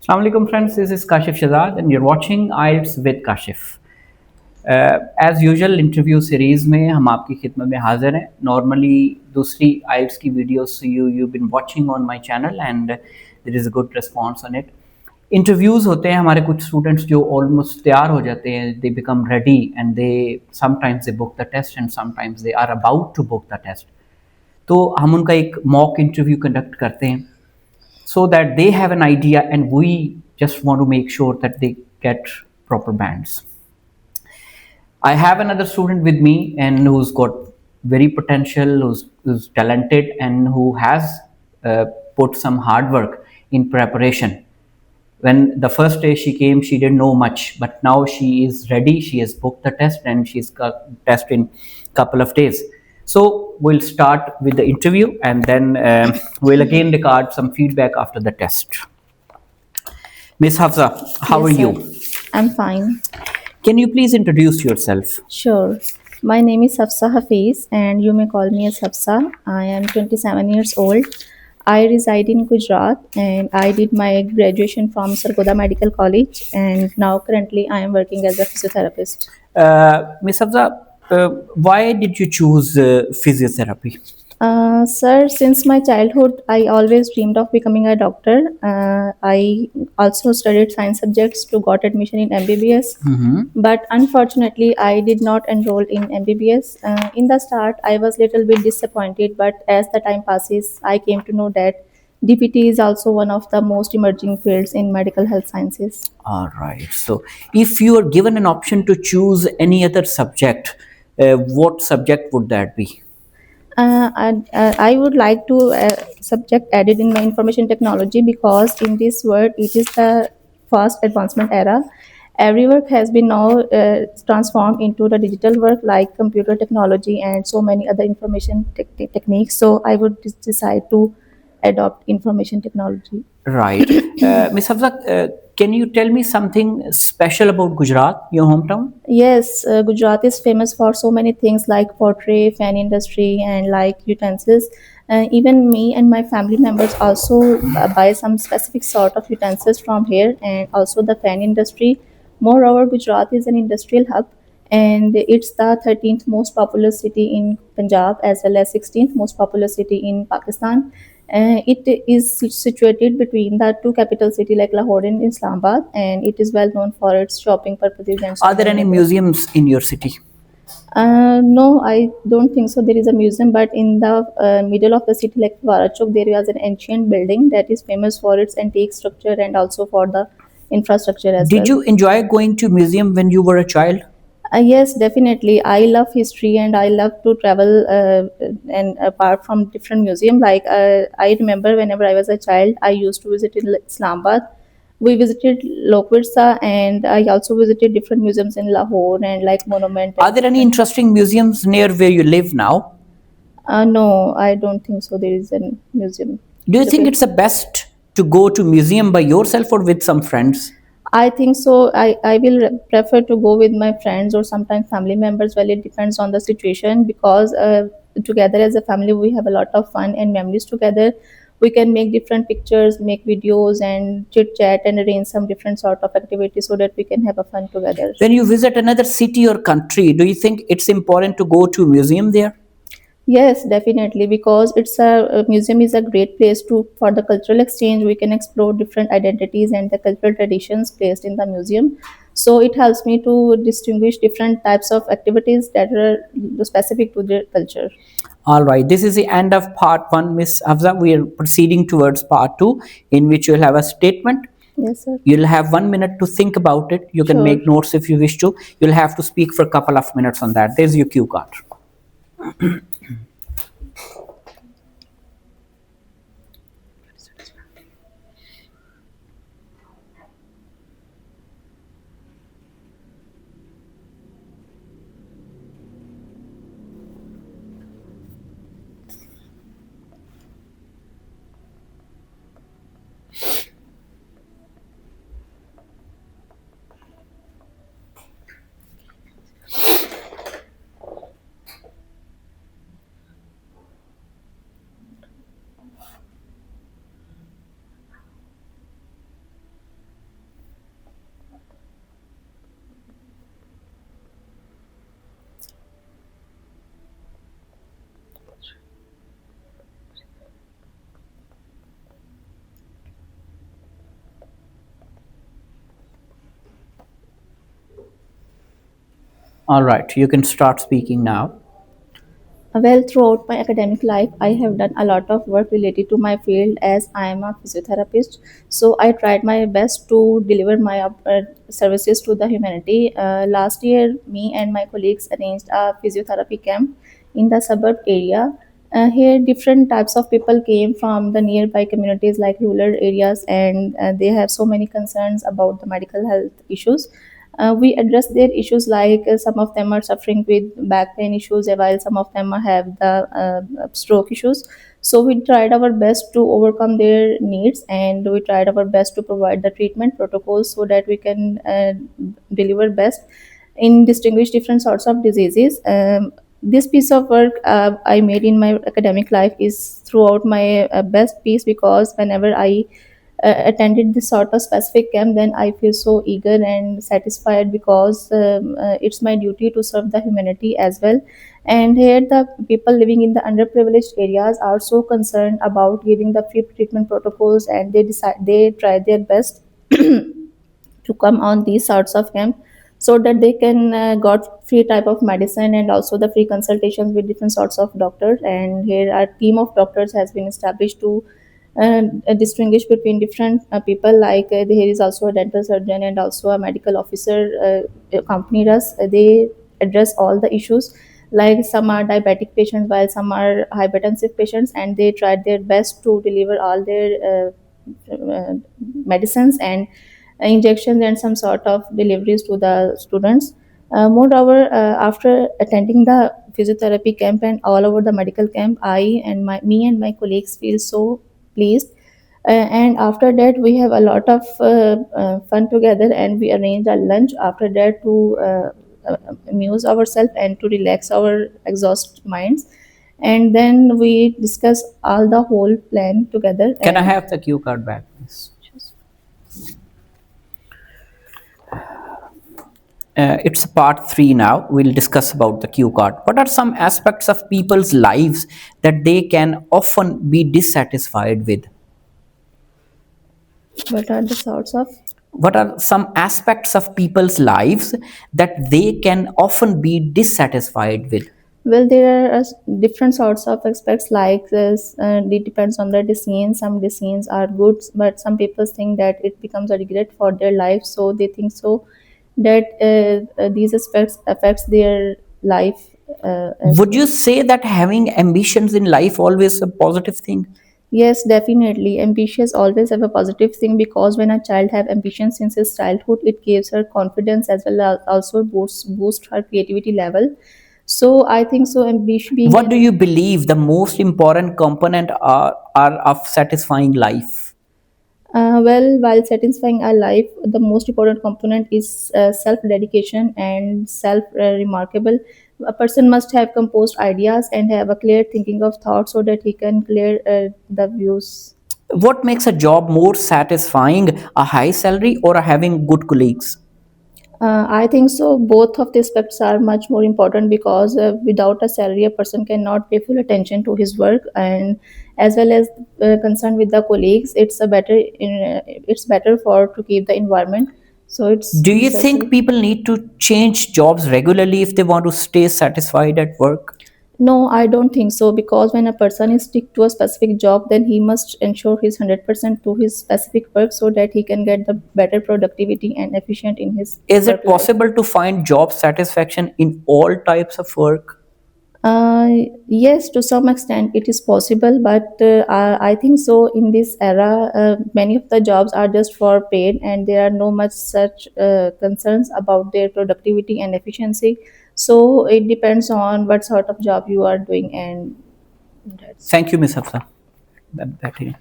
Assalamu alaikum friends, this is Kashif Shazad and you're watching IELTS with Kashif. As usual interview series में हम आपकी खिदमत में हाजिर हैं. नॉर्मली दूसरी आइल्स की videos you been watching on my channel and there is a good response on it. Interviews होते हैं हमारे कुछ स्टूडेंट्स जो ऑलमोस्ट तैयार हो जाते हैं, they become ready and they sometimes they book the test and sometimes they are about to book the test. तो हम उनका एक मॉक इंटरव्यू कंडक्ट करते हैं so that they have an idea and we just want to make sure that they get proper bands. I have another student with me and who's got very potential, who's talented and who has put some hard work in preparation. When the first day she came, she didn't know much, but now she is ready. She has booked the test and she's got test in couple of days. So we'll start with the interview and then we'll again record some feedback after the test. Miss Hafsa, how Yes, are sir. you? I'm fine. Can you please introduce yourself? Sure. My name is Hafsa Hafiz, and you may call me as Hafsa. I am 27 years old. I reside in Gujarat, and I did my graduation from Sargodha Medical College, and now currently I am working as a physiotherapist. Miss Hafsa, why did you choose physiotherapy? Sir, since my childhood, I always dreamed of becoming a doctor. I also studied science subjects to got admission in MBBS. But unfortunately, I did not enroll in MBBS. In the start, I was little bit disappointed, but as the time passes, I came to know that DPT is also one of the most emerging fields in medical health sciences. All right. So, if you are given an option to choose any other subject, what subject would that be? I would like to subject added in my information technology because in this world it is the fast advancement era. Every work has been now transformed into the digital work like computer technology and so many other information techniques. So I would decide to adopt information technology. Right. Miss Hafsa, can you tell me something special about Gujarat, your hometown? Yes, Gujarat is famous for so many things like pottery, fan industry, and like utensils. Even me and my family members also buy some specific sort of utensils from here, and also the fan industry. Moreover, Gujarat is an industrial hub, and it's the 13th most populous city in Punjab as well as 16th most populous city in Pakistan. It is situated between the two capital cities like Lahore and Islamabad, and it is well known for its shopping purposes and so Are there many any other. museums in your city? No, I don't think so. There is a museum, but in the middle of the city, like Varachok, there is an ancient building that is famous for its antique structure and also for the infrastructure as Did well. you enjoy going to museum when you were a child? Yes, definitely. I love history and I love to travel and apart from different museum. Like I remember whenever I was a child, I used to visit in Islamabad. We visited Lokwitsa and I also visited different museums in Lahore and like Monument. Are there any interesting museums near where you live now? No, I don't think so. There is a museum. Do you think it's the best to go to museum by yourself or with some friends? I think so. I will prefer to go with my friends or sometimes family members. Well, it depends on the situation because together as a family we have a lot of fun and memories together. We can make different pictures, make videos, and chit chat and arrange some different sort of activities so that we can have a fun together. When you visit another city or country, do you think it's important to go to museum there? Yes, definitely, because a museum is a great place to for the cultural exchange. We can explore different identities and the cultural traditions placed in the museum. So it helps me to distinguish different types of activities that are specific to their culture. All right, this is the end of part one, Miss Afza. We are proceeding towards part two, in which you'll have a statement. Yes, sir. You'll have 1 minute to think about it. You can Sure. make notes if you wish to. You'll have to speak for a couple of minutes on that. There's your cue card. All right, you can start speaking now. Well, throughout my academic life, I have done a lot of work related to my field as I am a physiotherapist. So I tried my best to deliver my services to the humanity. Last year, me and my colleagues arranged a physiotherapy camp in the suburb area. Here, different types of people came from the nearby communities like rural areas, and they have so many concerns about the medical health issues. We address their issues like some of them are suffering with back pain issues while some of them have the stroke issues. So we tried our best to overcome their needs, and we tried our best to provide the treatment protocols so that we can deliver best in distinguish different sorts of diseases. This piece of work I made in my academic life is throughout my best piece, because whenever I attended this sort of specific camp, then I feel so eager and satisfied, because it's my duty to serve the humanity as well. And here the people living in the underprivileged areas are so concerned about giving the free treatment protocols, and they try their best to come on these sorts of camp so that they can got free type of medicine and also the free consultations with different sorts of doctors. And here a team of doctors has been established to distinguish between different people, like there is also a dental surgeon and also a medical officer accompanied us. They address all the issues, like some are diabetic patients while some are hypertensive patients, and they tried their best to deliver all their medicines and injections and some sort of deliveries to the students. Moreover, after attending the physiotherapy camp and all over the medical camp, me and my colleagues feel so pleased. And after that, we have a lot of fun together, and we arrange a lunch after that to amuse ourselves and to relax our exhausted minds. And then we discuss all the whole plan together. Can I And have the cue card back, please? It's part 3 now. We'll discuss about the cue card. What are some aspects of people's lives that they can often be dissatisfied with? what are the sorts of? What are some aspects of people's lives that they can often be dissatisfied with? Well, there are different sorts of aspects like this. It depends on the decision. Some decisions are good, but some people think that it becomes a regret for their life. So they think so that these aspects affects their life. Would you say that having ambitions in life always a positive thing? Yes, definitely. Ambitious always have a positive thing, because when a child have ambition since his childhood, it gives her confidence as well as also boost her creativity level. So I think so. Ambition being What do you believe the most important component are of satisfying life? well, while satisfying our life, the most important component is self dedication and self remarkable. A person must have composed ideas and have a clear thinking of thought so that he can clear the views. What makes a job more satisfying, a high salary or a having good colleagues? I think so. Both of the aspects are much more important, because without a salary, a person cannot pay full attention to his work, and as well as concern with the colleagues. It's better for to keep the environment. So it's Do you think necessary. people need to change jobs regularly if they want to stay satisfied at work? No, I don't think so, because when a person is stick to a specific job, then he must ensure his 100% to his specific work so that he can get the better productivity and efficient in his Is work it life. possible to find job satisfaction in all types of work? Uh, yes, to some extent it is possible, but I think so. In this era, many of the jobs are just for paid, and there are no much such concerns about their productivity and efficiency. So it depends on what sort of job you are doing, and that's. Thank you, Ms. Hafsa. That.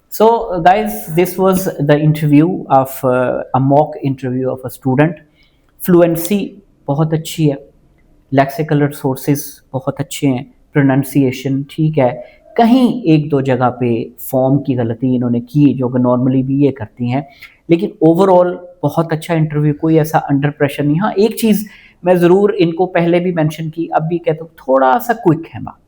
So, guys, this was the interview of a mock interview of a student. Fluency बहुत अच्छी है, lexical resources बहुत अच्छे हैं, pronunciation ठीक है, कहीं एक दो जगह पे फॉर्म की गलती इन्होंने की जो कि नॉर्मली भी ये करती हैं, लेकिन ओवरऑल बहुत अच्छा इंटरव्यू, कोई ऐसा अंडर प्रेशर नहीं। हाँ, एक चीज़ मैं ज़रूर इनको पहले भी मेंशन की, अब भी कहता हूँ, थोड़ा सा क्विक है माँ,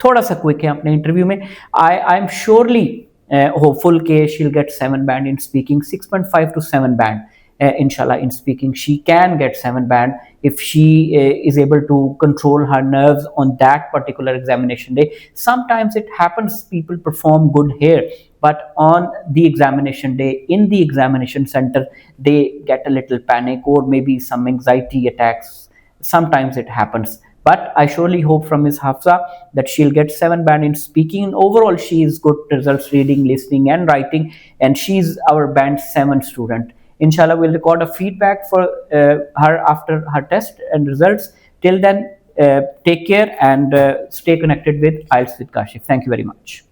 थोड़ा सा क्विक है अपने इंटरव्यू में। आई एम श्योरली होपफुल के she will get 7 band in speaking, 6.5 to 7 band inshallah, in speaking, she can get 7 band if she is able to control her nerves on that particular examination day. Sometimes it happens people perform good here, but on the examination day in the examination center they get a little panic or maybe some anxiety attacks. Sometimes it happens, but I surely hope from Ms. Hafsa that she'll get 7 band in speaking. Overall, she is good results reading, listening, and writing, and she's our band 7 student. Inshallah, we'll record a feedback for her after her test and results. Till then, take care and stay connected with IELTS with Kashif. Thank you very much.